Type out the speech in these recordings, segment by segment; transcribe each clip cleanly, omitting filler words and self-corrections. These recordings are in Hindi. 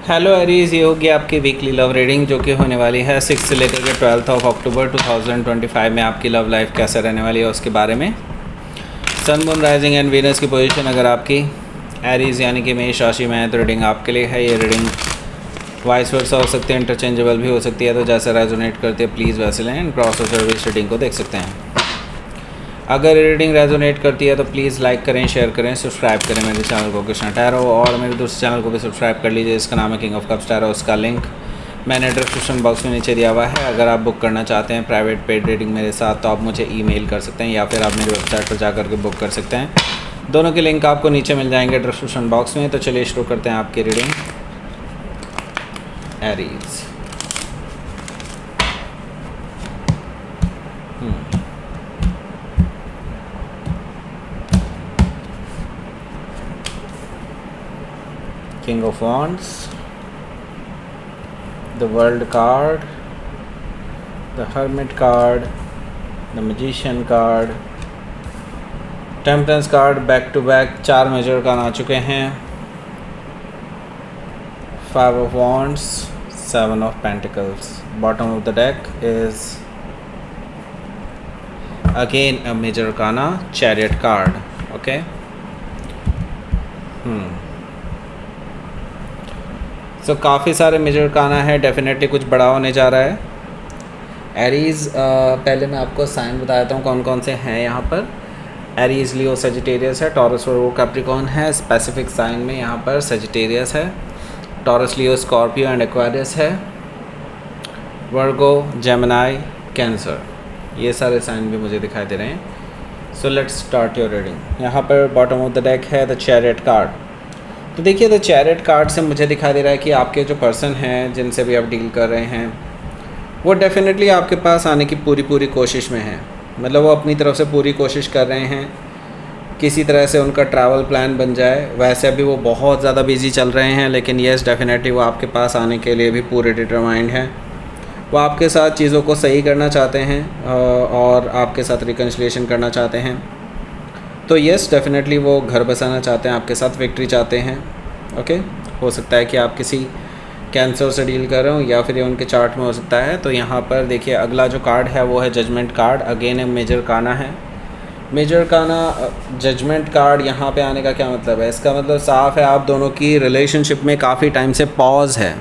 हेलो एरीज, ये होगी आपकी वीकली लव रीडिंग जो कि होने वाली है 6 से लेकर के 12 अक्टूबर 2025 में। आपकी लव लाइफ कैसे रहने वाली है उसके बारे में। Sun moon rising and Venus की पोजीशन अगर आपकी एरीज यानी कि मेष राशि में है तो रीडिंग आपके लिए है। ये रीडिंग वाइस वर्सा हो सकती है, इंटरचेंजेबल भी हो सकती है, तो जैसे रेजोनेट करते हैं प्लीज़ वैसे लें। एंड क्रॉस और सर्विस रीडिंग को देख सकते हैं। अगर रीडिंग रेजोनेट करती है तो प्लीज़ लाइक करें, शेयर करें, सब्सक्राइब करें मेरे चैनल को कृष्णा टैरो, और मेरे दूसरे चैनल को भी सब्सक्राइब कर लीजिए। इसका नाम है किंग ऑफ कप्स टैरो। उसका लिंक मैंने डिस्क्रिप्शन बॉक्स में नीचे दिया हुआ है। अगर आप बुक करना चाहते हैं प्राइवेट पेड रीडिंग मेरे साथ तो आप मुझे ईमेल कर सकते हैं या फिर आप मेरी वेबसाइट पर जाकर के बुक कर सकते हैं। दोनों के लिंक आपको नीचे मिल जाएंगे डिस्क्रिप्शन बॉक्स में। तो चलिए शुरू करते हैं आपकी reading Aries. King of Wands, the World card, the Hermit card, the Magician card, Temperance card back to back 4 major card आ चुके हैं। 5 of Wands, 7 of Pentacles. Bottom of the deck is again a major arcana, Chariot card. Okay. काफ़ी सारे मेजर काना है, डेफिनेटली कुछ बड़ा होने जा रहा है। एरीज़ पहले मैं आपको साइन बता देता हूँ कौन कौन से हैं यहाँ पर। एरीज़, लियो, सजिटेरियस है, टॉरस और वो कैप्रिकॉर्न है। स्पेसिफिक साइन में यहाँ पर सजिटेरियस है, taurus, Leo, Scorpio and Aquarius है। वर्गो, जेमिनाई, कैंसर, ये सारे साइन भी मुझे दिखाई दे रहे हैं। So let's start your reading. यहाँ पर बॉटम ऑफ द डेक है द चैरियट कार्ड। तो देखिए, द चैरियट कार्ड से मुझे दिखाई दे रहा है कि आपके जो पर्सन हैं जिनसे भी आप डील कर रहे हैं वो डेफिनेटली आपके पास आने की पूरी कोशिश में है। मतलब वो अपनी तरफ से पूरी कोशिश कर रहे हैं किसी तरह से उनका ट्रैवल प्लान बन जाए। वैसे अभी वो बहुत ज़्यादा बिजी चल रहे हैं, लेकिन येस डेफिनेटली वो आपके पास आने के लिए भी पूरे डिटरमाइंड हैं। वो आपके साथ चीज़ों को सही करना चाहते हैं और आपके साथ रिकन्सिलिएशन करना चाहते हैं। तो येस डेफिनेटली वो घर बसाना चाहते हैं, आपके साथ विक्ट्री चाहते हैं। ओके, हो सकता है कि आप किसी कैंसर से डील कर रहे हो या फिर ये उनके चार्ट में हो सकता है। तो यहाँ पर देखिए, अगला जो कार्ड है वो है जजमेंट कार्ड। अगेन एक मेजर काना है। मेजर काना जजमेंट कार्ड यहाँ पे आने का क्या मतलब है? इसका मतलब साफ है, आप दोनों की रिलेशनशिप में काफ़ी टाइम से पॉज है।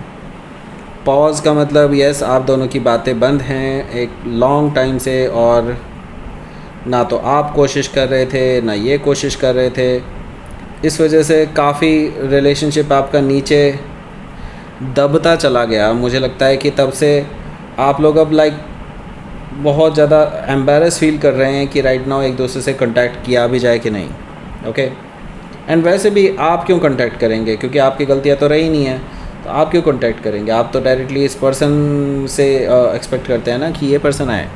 पॉज का मतलब येस, आप दोनों की बातें बंद हैं एक लॉन्ग टाइम से, और ना तो आप कोशिश कर रहे थे ना ये कोशिश कर रहे थे। इस वजह से काफ़ी रिलेशनशिप आपका नीचे दबता चला गया। मुझे लगता है कि तब से आप लोग अब बहुत ज़्यादा एम्बैरस फील कर रहे हैं कि राइट नाउ एक दूसरे से कांटेक्ट किया भी जाए कि नहीं। ओके, एंड वैसे भी आप क्यों कांटेक्ट करेंगे, क्योंकि आपकी गलतियाँ तो रही नहीं है, तो आप क्यों कांटेक्ट करेंगे? आप तो डायरेक्टली इस पर्सन से एक्सपेक्ट करते हैं ना कि ये पर्सन आए,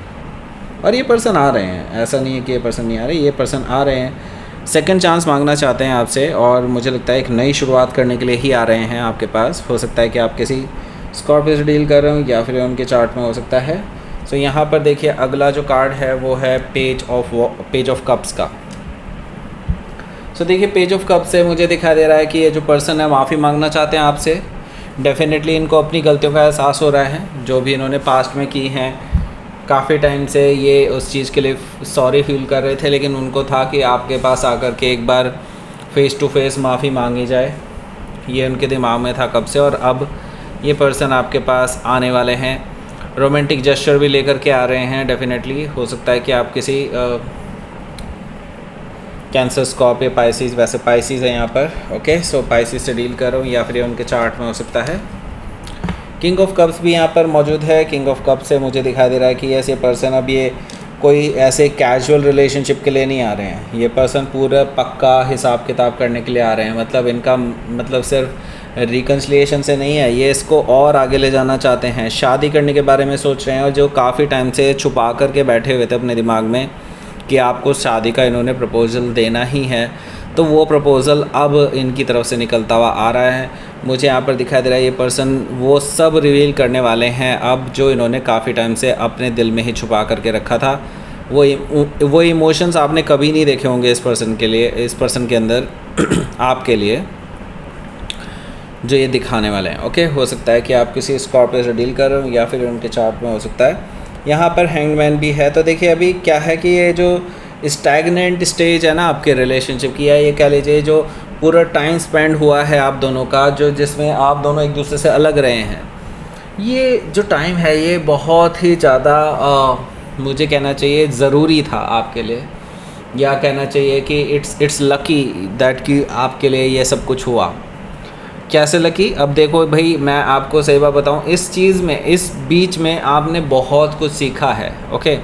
और ये पर्सन आ रहे हैं। ऐसा नहीं है कि ये पर्सन नहीं आ रहे, ये पर्सन आ रहे हैं। सेकंड चांस मांगना चाहते हैं आपसे, और मुझे लगता है एक नई शुरुआत करने के लिए ही आ रहे हैं आपके पास। हो सकता है कि आप किसी स्कॉर्पियो से डील कर रहे हो या फिर उनके चार्ट में हो सकता है। सो यहाँ पर देखिए, अगला जो कार्ड है वो है पेज ऑफ कप्स का। सो देखिए, पेज ऑफ कप्स से मुझे दिखाई दे रहा है कि ये जो पर्सन है माफ़ी मांगना चाहते हैं आपसे। डेफिनेटली इनको अपनी गलतियों का एहसास हो रहा है जो भी इन्होंने पास्ट में की हैं। काफ़ी टाइम से ये उस चीज़ के लिए सॉरी फील कर रहे थे, लेकिन उनको था कि आपके पास आकर के एक बार फ़ेस टू फेस माफ़ी मांगी जाए। ये उनके दिमाग में था कब से, और अब ये पर्सन आपके पास आने वाले हैं। रोमांटिक जेस्चर भी लेकर के आ रहे हैं। डेफिनेटली हो सकता है कि आप किसी कैंसर, स्कॉर्पियो, पाइसिस, वैसे पाइसिस है यहाँ पर। ओके, सो पाइसिस से डील कर रहा हूँ या फिर ये उनके चार्ट में हो सकता है। किंग ऑफ कप्स भी यहाँ पर मौजूद है। किंग ऑफ कप्स से मुझे दिखाई दे रहा है कि ऐसे पर्सन अब ये कोई ऐसे कैजुअल रिलेशनशिप के लिए नहीं आ रहे हैं। ये पर्सन पूरा पक्का हिसाब किताब करने के लिए आ रहे हैं। मतलब इनका मतलब सिर्फ रिकन्सिलिएशन से नहीं है, ये इसको और आगे ले जाना चाहते हैं। शादी करने के बारे में सोच रहे हैं, और जो काफ़ी टाइम से छुपा करके बैठे हुए थे अपने दिमाग में कि आपको शादी का इन्होंने प्रपोज़ल देना ही है, तो वो प्रपोज़ल अब इनकी तरफ से निकलता हुआ आ रहा है। मुझे यहाँ पर दिखाई दे रहा है ये पर्सन वो सब रिवील करने वाले हैं अब जो इन्होंने काफ़ी टाइम से अपने दिल में ही छुपा करके रखा था। वो इमोशंस आपने कभी नहीं देखे होंगे इस पर्सन के लिए, इस पर्सन के अंदर आपके लिए। जो ये दिखाने वाले हैं। ओके, हो सकता है कि आप किसी स्कॉर्पियो से डील कर रहे हो या फिर उनके चार्ट में हो सकता है यहाँ पर हैंगमैन भी है। तो देखिए अभी क्या है कि ये जो स्टैगनेंट स्टेज है ना आपके रिलेशनशिप की, या ये कह लीजिए जो पूरा टाइम स्पेंड हुआ है आप दोनों का, जो जिसमें आप दोनों एक दूसरे से अलग रहे हैं, ये जो टाइम है ये बहुत ही ज़्यादा मुझे कहना चाहिए ज़रूरी था आपके लिए, या कहना चाहिए कि इट्स लकी दैट कि आपके लिए ये सब कुछ हुआ। कैसे लकी? अब देखो भाई, मैं आपको सही बात बताऊँ, इस चीज़ में, इस बीच में आपने बहुत कुछ सीखा है। ओके,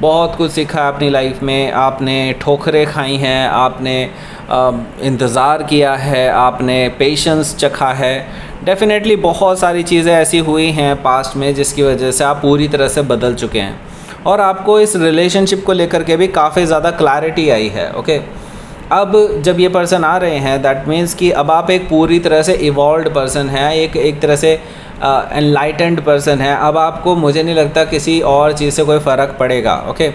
बहुत कुछ सीखा अपनी लाइफ में, आपने ठोकरें खाई हैं, आपने इंतज़ार किया है, आपने पेशेंस चखा है। डेफ़िनेटली बहुत सारी चीज़ें ऐसी हुई हैं पास्ट में जिसकी वजह से आप पूरी तरह से बदल चुके हैं, और आपको इस रिलेशनशिप को लेकर के भी काफ़ी ज़्यादा क्लैरिटी आई है। ओके, अब जब ये पर्सन आ रहे हैं दैट मीन्स कि अब आप एक पूरी तरह से इवॉल्व्ड पर्सन हैं, एक तरह से एनलाइटेंड पर्सन है। अब आपको, मुझे नहीं लगता किसी और चीज़ से कोई फ़र्क पड़ेगा। ओके,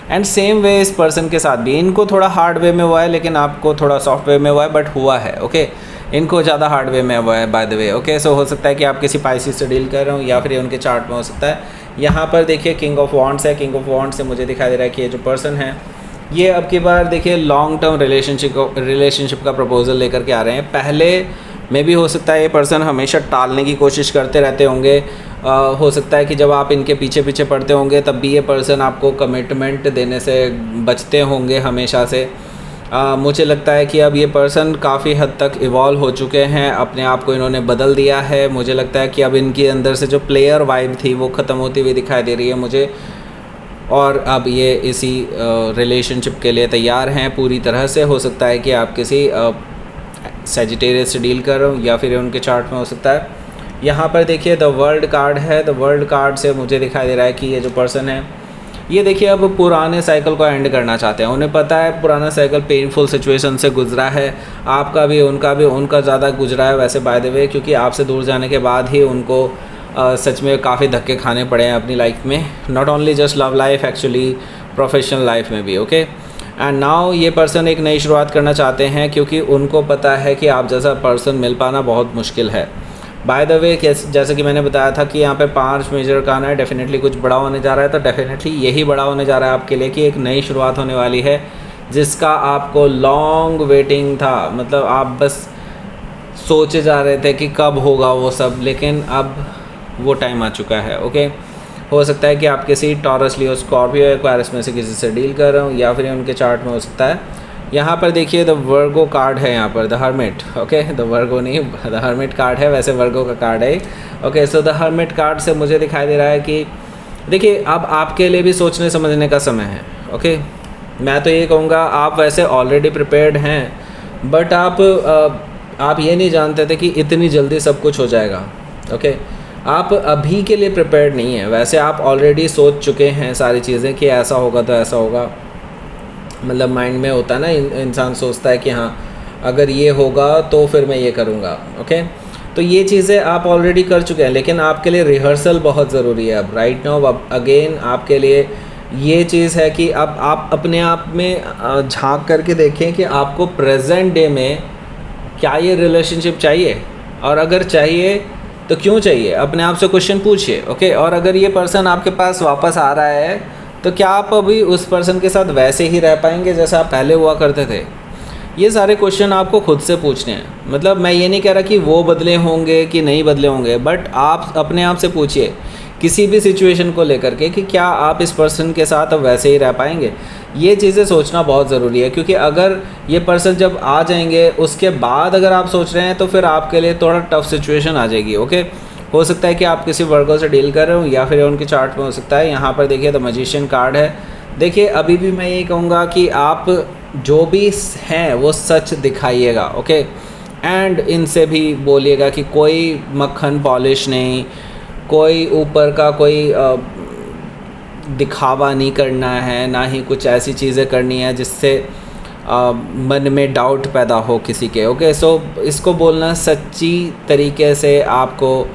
एंड सेम वे इस पर्सन के साथ भी, इनको थोड़ा हार्ड वे में हुआ है लेकिन आपको थोड़ा सॉफ्ट वे में हुआ है, बट हुआ है। ओके, इनको ज़्यादा हार्ड वे में हुआ है बाय द वे। ओके, सो हो सकता है कि आप किसी पाइसिस से डील कर रहे हो या फिर उनके चार्ट में हो सकता है। यहाँ पर देखिए किंग ऑफ वॉन्ड्स है। किंग ऑफ वॉन्ड्स से मुझे दिखाई दे रहा है कि ये जो पर्सन है ये अब की बार देखिए लॉन्ग टर्म रिलेशनशिप का प्रपोजल लेकर के आ रहे हैं। पहले में भी हो सकता है ये पर्सन हमेशा टालने की कोशिश करते रहते होंगे। हो सकता है कि जब आप इनके पीछे पीछे पड़ते होंगे तब भी ये पर्सन आपको कमिटमेंट देने से बचते होंगे हमेशा से। मुझे लगता है कि अब ये पर्सन काफ़ी हद तक इवॉल्व हो चुके हैं, अपने आप को इन्होंने बदल दिया है। मुझे लगता है कि अब इनके अंदर से जो प्लेयर वाइब थी वो ख़त्म होती हुई दिखाई दे रही है मुझे, और अब ये इसी रिलेशनशिप के लिए तैयार हैं पूरी तरह से। हो सकता है कि आप किसी सैजिटेरियस से डील कर रहे हो या फिर उनके चार्ट में हो सकता है। यहाँ पर देखिए द वर्ल्ड कार्ड है। द वर्ल्ड कार्ड से मुझे दिखाई दे रहा है कि ये जो पर्सन है ये देखिए अब पुराने साइकिल को एंड करना चाहते हैं। उन्हें पता है पुराना साइकिल पेनफुल सिचुएशन से गुजरा है, आपका भी उनका ज़्यादा गुजरा है वैसे बाय द वे, क्योंकि आपसे दूर जाने के बाद ही उनको सच में काफ़ी धक्के खाने पड़े हैं अपनी लाइफ में, not only just love life, actually professional life में भी। ओके, एंड नाउ ये पर्सन एक नई शुरुआत करना चाहते हैं क्योंकि उनको पता है कि आप जैसा पर्सन मिल पाना बहुत मुश्किल है। बाय द वे, जैसे कि मैंने बताया था कि यहाँ पे 5 मेजर अरकान है, डेफिनेटली कुछ बड़ा होने जा रहा है। तो डेफिनेटली यही बड़ा होने जा रहा है आपके लिए कि एक नई शुरुआत होने वाली है जिसका आपको लॉन्ग वेटिंग था। मतलब आप बस सोचे जा रहे थे कि कब होगा वो सब, लेकिन अब वो टाइम आ चुका है। ओके, हो सकता है कि आप किसी टॉरस, लियो, स्कॉर्पियो, एक्वारियस में से किसी से डील कर रहे हो या फिर उनके चार्ट में हो सकता है। यहाँ पर देखिए द वर्गो कार्ड है, यहाँ पर द हर्मिट। ओके, द वर्गो नहीं, द हर्मिट कार्ड है, वैसे वर्गो का कार्ड है। Okay, so the hermit card से मुझे दिखाई दे रहा है कि देखिए अब आपके लिए भी सोचने समझने का समय है। ओके, मैं तो ये कहूँगा आप वैसे ऑलरेडी प्रिपेयर्ड हैं, बट आप ये नहीं जानते थे कि इतनी जल्दी सब कुछ हो जाएगा। ओके, आप अभी के लिए प्रिपेयर्ड नहीं है, वैसे आप ऑलरेडी सोच चुके हैं सारी चीज़ें कि ऐसा होगा तो ऐसा होगा। मतलब माइंड में होता है ना, इंसान सोचता है कि हाँ अगर ये होगा तो फिर मैं ये करूँगा। ओके, तो ये चीज़ें आप ऑलरेडी कर चुके हैं, लेकिन आपके लिए रिहर्सल बहुत ज़रूरी है अब राइट नाउ। अब अगेन आपके लिए ये चीज़ है कि अब आप अपने आप में झांक करके देखें कि आपको प्रेजेंट डे में क्या ये रिलेशनशिप चाहिए, और अगर चाहिए तो क्यों चाहिए, अपने आप से क्वेश्चन पूछिए। ओके, और अगर ये पर्सन आपके पास वापस आ रहा है तो क्या आप अभी उस पर्सन के साथ वैसे ही रह पाएंगे जैसा आप पहले हुआ करते थे? ये सारे क्वेश्चन आपको खुद से पूछने हैं। मतलब मैं ये नहीं कह रहा कि वो बदले होंगे कि नहीं बदले होंगे, बट आप अपने आप से पूछिए किसी भी सिचुएशन को लेकर के कि क्या आप इस पर्सन के साथ अब वैसे ही रह पाएंगे। ये चीज़ें सोचना बहुत ज़रूरी है, क्योंकि अगर ये पर्सन जब आ जाएंगे उसके बाद अगर आप सोच रहे हैं तो फिर आपके लिए थोड़ा टफ सिचुएशन आ जाएगी। ओके, हो सकता है कि आप किसी वर्गो से डील कर रहे हो या फिर उनके चार्ट में हो सकता है। यहाँ पर देखिए द मैजिशियन कार्ड है। देखिए अभी भी मैं ये कहूँगा कि आप जो भी हैं वो सच दिखाइएगा। ओके, एंड इनसे भी बोलिएगा कि कोई मक्खन पॉलिश नहीं, कोई ऊपर का कोई दिखावा नहीं करना है, ना ही कुछ ऐसी चीज़ें करनी है जिससे मन में डाउट पैदा हो किसी के। ओके, सो इसको बोलना सच्ची तरीके से आपको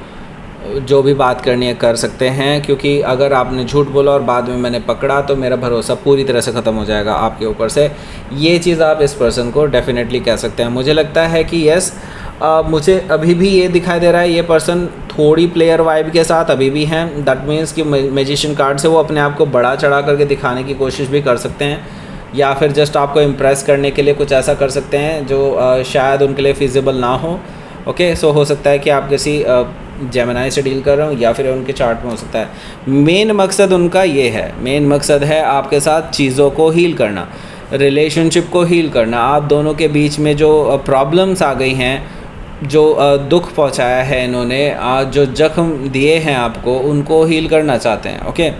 जो भी बात करनी है कर सकते हैं, क्योंकि अगर आपने झूठ बोला और बाद में मैंने पकड़ा तो मेरा भरोसा पूरी तरह से ख़त्म हो जाएगा आपके ऊपर से। ये चीज़ आप इस पर्सन को डेफिनेटली कह सकते हैं। मुझे लगता है कि यस, मुझे अभी भी ये दिखाई दे रहा है ये पर्सन थोड़ी प्लेयर वाइब के साथ अभी भी हैं। दैट मीन्स कि मैजिशियन कार्ड से वो अपने आप को बड़ा चढ़ा करके दिखाने की कोशिश भी कर सकते हैं, या फिर जस्ट आपको इम्प्रेस करने के लिए कुछ ऐसा कर सकते हैं जो शायद उनके लिए फिजिबल ना हो। ओके, सो हो सकता है कि आप किसी जेमिनाई से डील कर रहे हो या फिर उनके चार्ट में हो सकता है। मेन मकसद उनका ये है, मेन मकसद है आपके साथ चीज़ों को हील करना, रिलेशनशिप को हील करना। आप दोनों के बीच में जो प्रॉब्लम्स आ गई हैं, जो दुख पहुंचाया है इन्होंने, जो जख्म दिए हैं आपको, उनको हील करना चाहते हैं। ओके,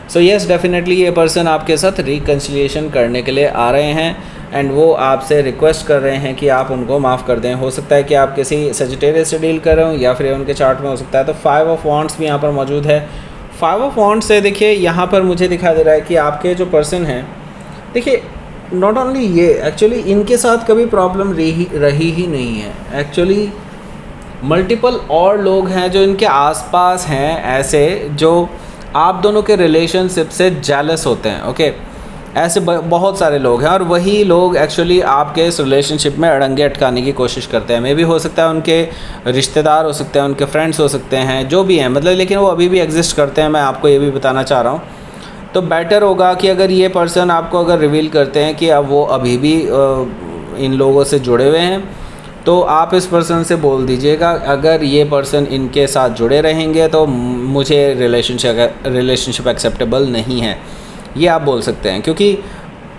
सो यस डेफिनेटली ये पर्सन आपके साथ रिकन्सिलिएशन करने के लिए आ रहे हैं एंड वो आपसे रिक्वेस्ट कर रहे हैं कि आप उनको माफ़ कर दें। हो सकता है कि आप किसी सजिटेरियस से डील कर रहे हो या फिर उनके चार्ट में हो सकता है। तो 5 ऑफ वॉन्ड्स भी यहाँ पर मौजूद है। 5 ऑफ वॉन्ड्स से देखिए यहाँ पर मुझे दिखाई दे रहा है कि आपके जो पर्सन हैं, देखिए नॉट ओनली ये, एक्चुअली इनके साथ कभी प्रॉब्लम रही ही नहीं है। एक्चुअली मल्टीपल और लोग हैं जो इनके आसपास हैं ऐसे, जो आप दोनों के रिलेशनशिप से जेलस होते हैं। ओके, ऐसे बहुत सारे लोग हैं और वही लोग एक्चुअली आपके इस रिलेशनशिप में अड़ंगे अटकाने की कोशिश करते हैं। मे भी हो सकता है उनके रिश्तेदार हो सकते हैं, उनके फ्रेंड्स हो सकते हैं, जो भी हैं मतलब, लेकिन वो अभी भी एग्जिस्ट करते हैं। मैं आपको ये भी बताना चाह रहा हूँ। तो बेटर होगा कि अगर ये पर्सन आपको अगर रिवील करते हैं कि अब वो अभी भी इन लोगों से जुड़े हुए हैं, तो आप इस पर्सन से बोल दीजिएगा अगर ये पर्सन इनके साथ जुड़े रहेंगे तो मुझे रिलेशनशिप एक्सेप्टेबल नहीं है, ये आप बोल सकते हैं। क्योंकि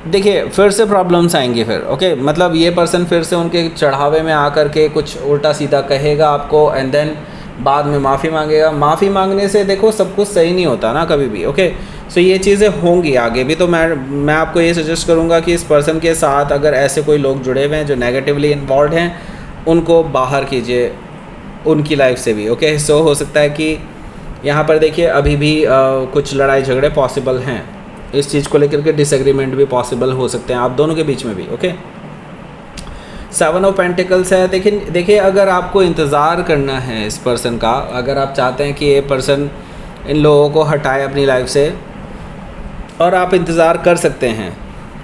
देखिए फिर से प्रॉब्लम्स आएंगी फिर। ओके, मतलब ये पर्सन फिर से उनके चढ़ावे में आकर के कुछ उल्टा सीधा कहेगा आपको एंड देन बाद में माफ़ी मांगेगा। माफ़ी मांगने से देखो सब कुछ सही नहीं होता ना कभी भी। ओके, सो ये चीज़ें होंगी आगे भी। तो मैं आपको ये सजेस्ट करूँगा कि इस पर्सन के साथ अगर ऐसे कोई लोग जुड़े हुए हैं जो नेगेटिवली इन्वॉल्व हैं, उनको बाहर कीजिए उनकी लाइफ से भी। ओके, सो हो सकता है कि यहाँ पर देखिए अभी भी कुछ लड़ाई झगड़े पॉसिबल हैं, इस चीज़ को लेकर के डिसएग्रीमेंट भी पॉसिबल हो सकते हैं आप दोनों के बीच में भी। ओके, 7 ऑफ पेंटिकल्स है। देखिए अगर आपको इंतज़ार करना है इस पर्सन का, अगर आप चाहते हैं कि ये पर्सन इन लोगों को हटाए अपनी लाइफ से और आप इंतज़ार कर सकते हैं,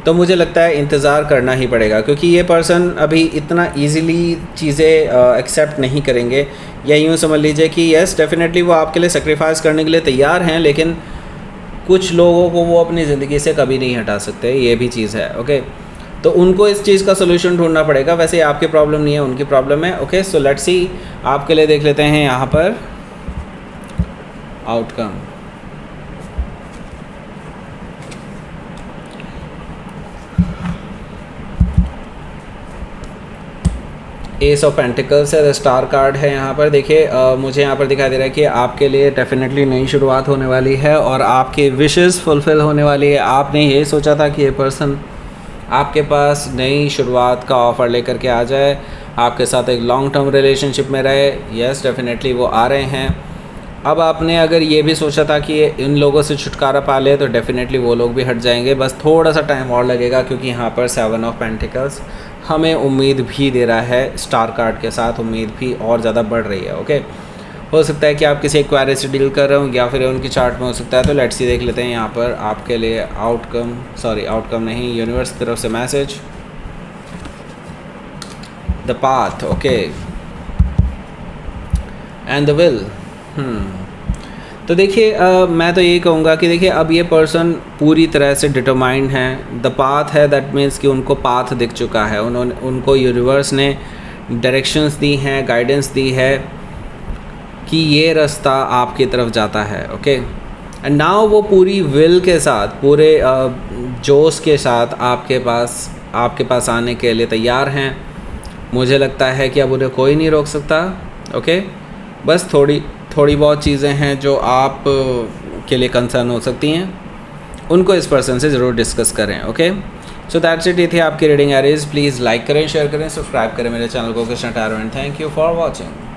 तो मुझे लगता है इंतज़ार करना ही पड़ेगा। क्योंकि ये पर्सन अभी इतना इजीली चीज़ें एक्सेप्ट नहीं करेंगे, या यूँ समझ लीजिए कि यस डेफिनेटली वो आपके लिए सेक्रीफाइस करने के लिए तैयार हैं, लेकिन कुछ लोगों को वो अपनी ज़िंदगी से कभी नहीं हटा सकते, ये भी चीज़ है। ओके, तो उनको इस चीज़ का सोल्यूशन ढूंढना पड़ेगा। वैसे आपकी प्रॉब्लम नहीं है, उनकी प्रॉब्लम है। ओके, सो लेट्स सी, आपके लिए देख लेते हैं यहाँ पर आउटकम। एस ऑफ पेंटिकल्स है, स्टार कार्ड है यहाँ पर। देखिए मुझे यहाँ पर दिखाई दे रहा है कि आपके लिए डेफिनेटली नई शुरुआत होने वाली है और आपकी विशेस फुलफ़िल होने वाली है। आपने ये सोचा था कि ये पर्सन आपके पास नई शुरुआत का ऑफ़र लेकर के आ जाए, आपके साथ एक लॉन्ग टर्म रिलेशनशिप में रहे। यस डेफिनेटली वो आ रहे हैं। अब आपने अगर ये भी सोचा था कि इन लोगों से छुटकारा पा ले, तो डेफिनेटली वो लोग भी हट जाएंगे। बस थोड़ा सा टाइम और लगेगा, क्योंकि यहाँ पर 7 ऑफ पेंटिकल्स हमें उम्मीद भी दे रहा है। स्टार कार्ड के साथ उम्मीद भी और ज़्यादा बढ़ रही है। ओके, हो सकता है कि आप किसी एक्वायरी से डील कर रहे हो या फिर उनकी चार्ट में हो सकता है। तो लेट्स सी देख लेते हैं यहाँ पर आपके लिए आउटकम नहीं, यूनिवर्स की तरफ से message, the path. Okay, and the will. तो देखिए मैं तो यही कहूँगा कि देखिए अब ये पर्सन पूरी तरह से डिटरमाइंड हैं। द पाथ है, दैट मीन्स कि उनको पाथ दिख चुका है, उनको यूनिवर्स ने डायरेक्शंस दी हैं, गाइडेंस दी है कि ये रास्ता आपकी तरफ जाता है। ओके, एंड नाउ वो पूरी विल के साथ, पूरे जोश के साथ आपके पास आने के लिए तैयार हैं। मुझे लगता है कि अब उन्हें कोई नहीं रोक सकता। ओके, बस थोड़ी बहुत चीज़ें हैं जो आप के लिए कंसर्न हो सकती हैं, उनको इस पर्सन से ज़रूर डिस्कस करें। Okay, so that's it. ये थी आपकी रीडिंग एरीज। प्लीज़ लाइक करें, शेयर करें, सब्सक्राइब करें मेरे चैनल को Krishna tarot and thank you for watching.